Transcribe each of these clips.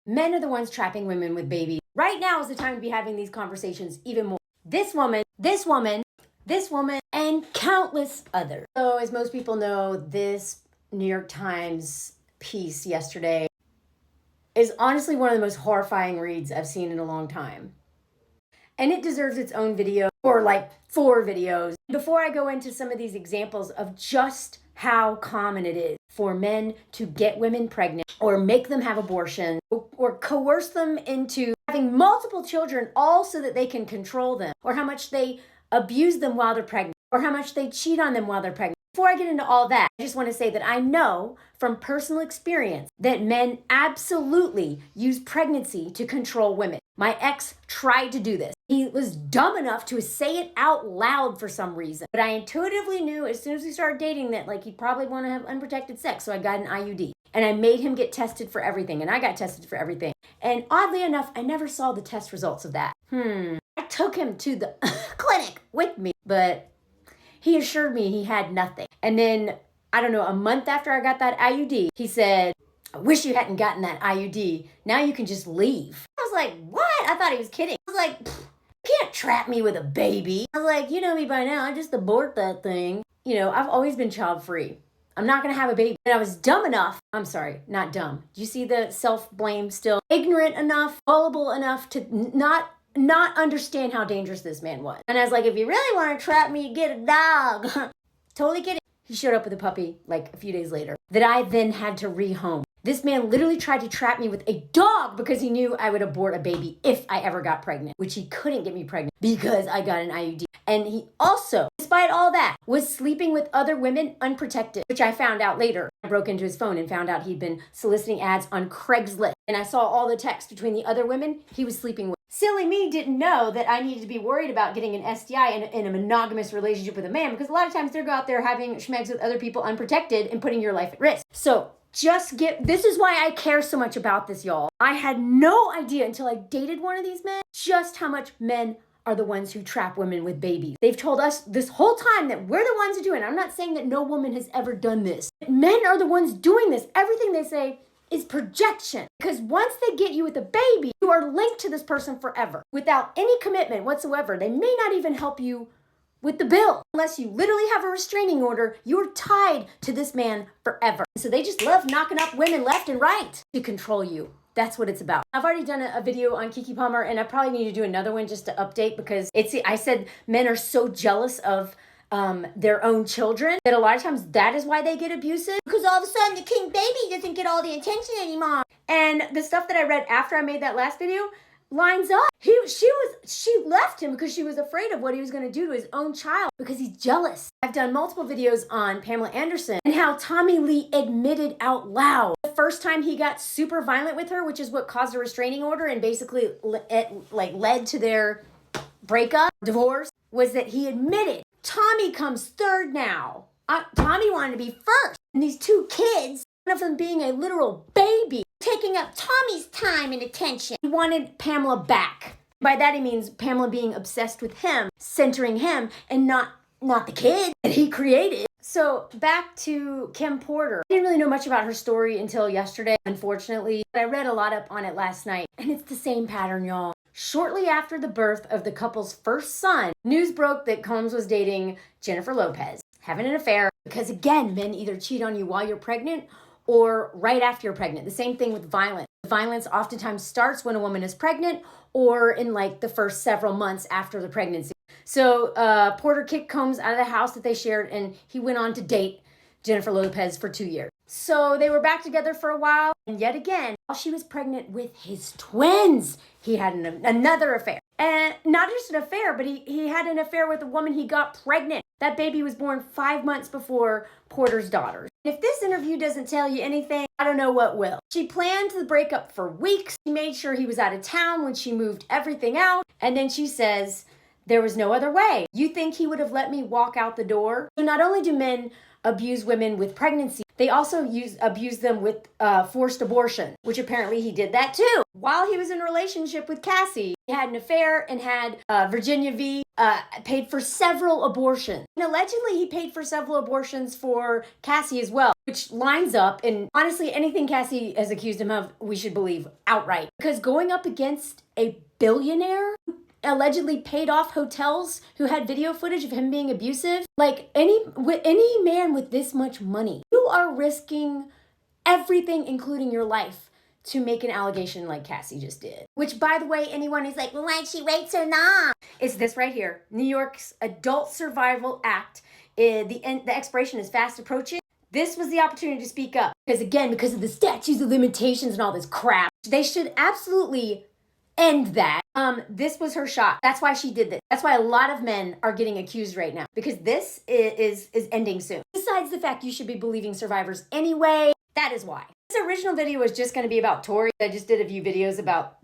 Men are the ones trapping women with babies. Right now is the time to be having these conversations even more. This woman, and countless others. So as most people know, this New York Times piece yesterday is honestly one of the most horrifying reads I've seen in a long time. And it deserves its own video, or like 4 videos. Before I go into some of these examples of just how common it is for men to get women pregnant or make them have abortion or coerce them into having multiple children, all so that they can control them, or how much they abuse them while they're pregnant, or how much they cheat on them while they're pregnant. Before I get into all that, I just want to say that I know from personal experience that men absolutely use pregnancy to control women. My ex tried to do this. He was dumb enough to say it out loud for some reason. But I intuitively knew as soon as we started dating that he'd probably want to have unprotected sex. So I got an IUD. And I made him get tested for everything. And I got tested for everything. And oddly enough, I never saw the test results of that. I took him to the clinic with me. But he assured me he had nothing. And then, I don't know, a month after I got that IUD, he said, I wish you hadn't gotten that IUD. Now you can just leave. I was like, what? I thought he was kidding. I was like, you can't trap me with a baby. I was like, you know me by now. I just abort that thing. I've always been child-free. I'm not going to have a baby. And I was dumb enough. I'm sorry, not dumb. Do you see the self-blame still? Ignorant enough, gullible enough to not understand how dangerous this man was. And I was like, if you really want to trap me, get a dog. Totally kidding. He showed up with a puppy like a few days later that I then had to rehome. This man literally tried to trap me with a dog because he knew I would abort a baby if I ever got pregnant, which he couldn't get me pregnant because I got an IUD. And he also, despite all that, was sleeping with other women unprotected, which I found out later. I broke into his phone and found out he'd been soliciting ads on Craigslist. And I saw all the texts between the other women he was sleeping with. Silly me didn't know that I needed to be worried about getting an STI in a monogamous relationship with a man, because a lot of times they're out there having schmegs with other people unprotected and putting your life at risk. So this is why I care so much about this, y'all. I had no idea until I dated one of these men just how much men are the ones who trap women with babies. They've told us this whole time that we're the ones who do it. I'm not saying that no woman has ever done this. Men are the ones doing this. Everything they say is projection. Because once they get you with a baby, you are linked to this person forever without any commitment whatsoever. They may not even help you with the bill. Unless you literally have a restraining order, you're tied to this man forever. So they just love knocking up women left and right to control you. That's what it's about. I've already done a video on Keke Palmer, and I probably need to do another one just to update, because I said men are so jealous of their own children that a lot of times that is why they get abusive, because all of a sudden the king baby doesn't get all the attention anymore. And the stuff that I read after I made that last video lines up. She left him because she was afraid of what he was going to do to his own child, because he's jealous. I've done multiple videos on Pamela Anderson and how Tommy Lee admitted out loud the first time he got super violent with her, which is what caused a restraining order and basically led to their breakup, divorce, was that he admitted Tommy comes third now. Tommy wanted to be first. And these 2 kids, one of them being a literal baby, taking up Tommy's time and attention. He wanted Pamela back. By that he means Pamela being obsessed with him, centering him, and not the kid that he created. So back to Kim Porter. I didn't really know much about her story until yesterday, unfortunately. But I read a lot up on it last night, and it's the same pattern, y'all. Shortly after the birth of the couple's first son, news broke that Combs was dating Jennifer Lopez, having an affair, because again, men either cheat on you while you're pregnant or right after you're pregnant. The same thing with violence. Violence oftentimes starts when a woman is pregnant or in the first several months after the pregnancy. So Porter kicked Combs out of the house that they shared, and he went on to date Jennifer Lopez for 2 years. So they were back together for a while, and yet again, while she was pregnant with his twins, he had another affair. And not just an affair, but he had an affair with a woman he got pregnant. That baby was born 5 months before Porter's daughter. If this interview doesn't tell you anything, I don't know what will. She planned the breakup for weeks. She made sure he was out of town when she moved everything out. And then she says, there was no other way. You think he would have let me walk out the door? So not only do men abuse women with pregnancy, They also abused them with forced abortion, which apparently he did that too. While he was in a relationship with Cassie, he had an affair and had Virginia V paid for several abortions. And allegedly he paid for several abortions for Cassie as well, which lines up. And honestly, anything Cassie has accused him of, we should believe outright. Because going up against a billionaire allegedly paid off hotels who had video footage of him being abusive. Like any man with this much money, you are risking everything, including your life, to make an allegation like Cassie just did. Which, by the way, anyone who's like, well, why'd she wait so long? It's this right here. New York's Adult Survival Act. The expiration is fast approaching. This was the opportunity to speak up. Because again, because of the statutes of limitations and all this crap, they should absolutely end that. This was her shot. That's why she did this. That's why a lot of men are getting accused right now, because this is ending soon. Besides the fact you should be believing survivors anyway, that is why. This original video was just going to be about Tori. I just did a few videos about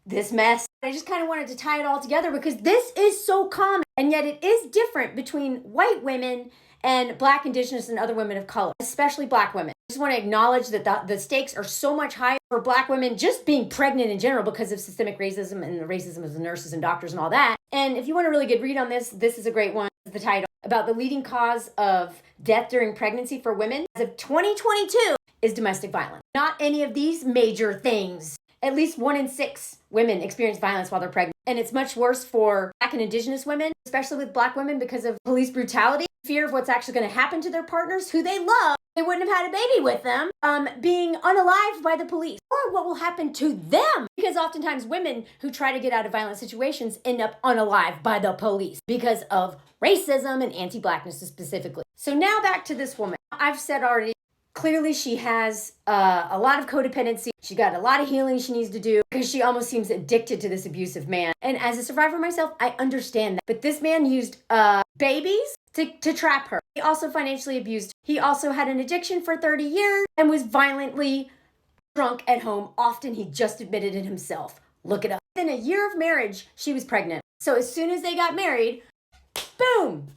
this mess. I just kind of wanted to tie it all together because this is so common, and yet it is different between white women and Black, Indigenous, and other women of color, especially Black women. I just want to acknowledge that the stakes are so much higher for Black women just being pregnant in general because of systemic racism and the racism of the nurses and doctors and all that. And if you want a really good read on this, this is a great one. The title about the leading cause of death during pregnancy for women as of 2022 is domestic violence. Not any of these major things. At least 1 in 6 women experience violence while they're pregnant. And it's much worse for Black and Indigenous women, especially with Black women, because of police brutality, fear of what's actually going to happen to their partners who they love. They wouldn't have had a baby with them, being unalived by the police, or what will happen to them. Because oftentimes women who try to get out of violent situations end up unalived by the police because of racism and anti-Blackness specifically. So now back to this woman. I've said already, clearly she has a lot of codependency. She got a lot of healing she needs to do because she almost seems addicted to this abusive man. And as a survivor myself, I understand that. But this man used babies to trap her. He also financially abused her. He also had an addiction for 30 years and was violently drunk at home. Often he just admitted it himself. Look it up. Within a year of marriage, she was pregnant. So as soon as they got married, boom,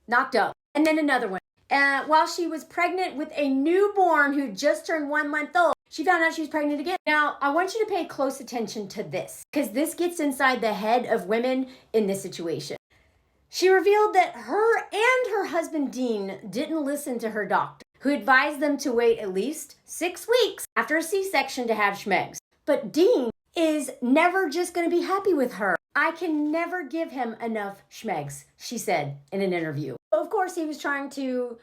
knocked up. And then another one. While she was pregnant with a newborn who just turned 1 month old, she found out she was pregnant again. Now, I want you to pay close attention to this, because this gets inside the head of women in this situation. She revealed that her and her husband, Dean, didn't listen to her doctor, who advised them to wait at least 6 weeks after a C-section to have schmegs. But Dean is never just going to be happy with her. I can never give him enough schmegs, she said in an interview. Of course, he was trying to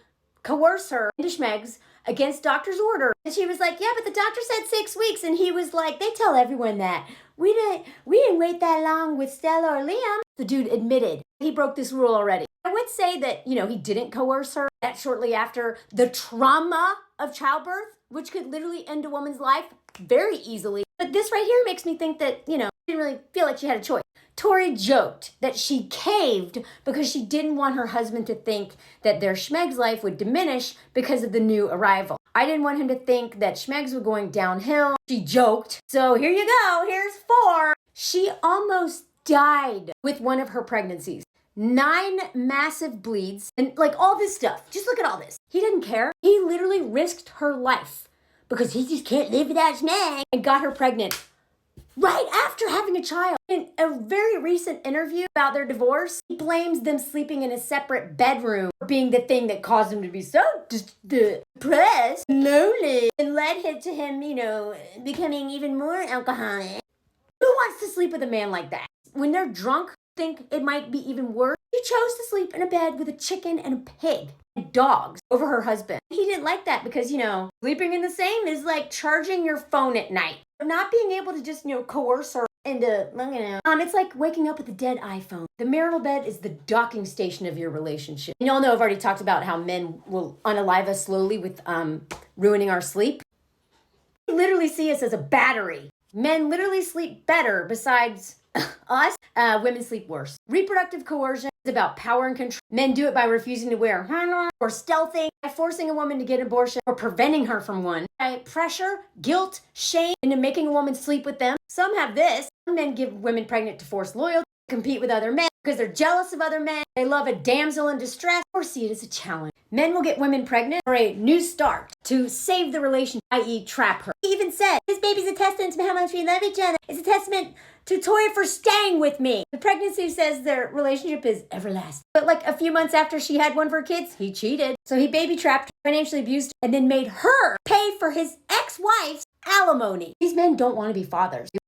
coerce her into schmegs against doctor's order. And she was like, yeah, but the doctor said 6 weeks. And he was like, they tell everyone that. We didn't wait that long with Stella or Liam. The dude admitted he broke this rule already. I would say that, he didn't coerce her. That shortly after the trauma of childbirth, which could literally end a woman's life very easily. But this right here makes me think that, she didn't really feel like she had a choice. Tori joked that she caved because she didn't want her husband to think that their schmegs life would diminish because of the new arrival. I didn't want him to think that schmegs were going downhill. She joked. So here you go. Here's 4. She almost died with one of her pregnancies. 9 massive bleeds and all this stuff. Just look at all this. He didn't care. He literally risked her life because he just can't live without schmegs and got her pregnant right after having a child. In a very recent interview about their divorce, he blames them sleeping in a separate bedroom for being the thing that caused him to be so depressed, lonely, and led to him, becoming even more alcoholic. Who wants to sleep with a man like that? When they're drunk, think it might be even worse. She chose to sleep in a bed with a chicken and a pig and dogs over her husband. He didn't like that because, sleeping in the same is like charging your phone at night. Not being able to just, coerce her into, it's like waking up with a dead iPhone. The marital bed is the docking station of your relationship. And y'all know I've already talked about how men will unalive us slowly with ruining our sleep. They literally see us as a battery. Men literally sleep better besides us. Women sleep worse. Reproductive coercion is about power and control. Men do it by refusing to wear or stealthing, by forcing a woman to get an abortion or preventing her from one, by pressure, guilt, shame into making a woman sleep with them. Some have this. Some men give women pregnant to force loyalty, compete with other men because they're jealous of other men. They love a damsel in distress or see it as a challenge. Men will get women pregnant for a new start to save the relationship, i.e. trap her. He even said, this baby's a testament to how much we love each other. It's a testament to Toya for staying with me. The pregnancy says their relationship is everlasting. But like a few months after she had one of her kids, he cheated. So he baby trapped her, financially abused her, and then made her pay for his ex-wife's alimony. These men don't want to be fathers.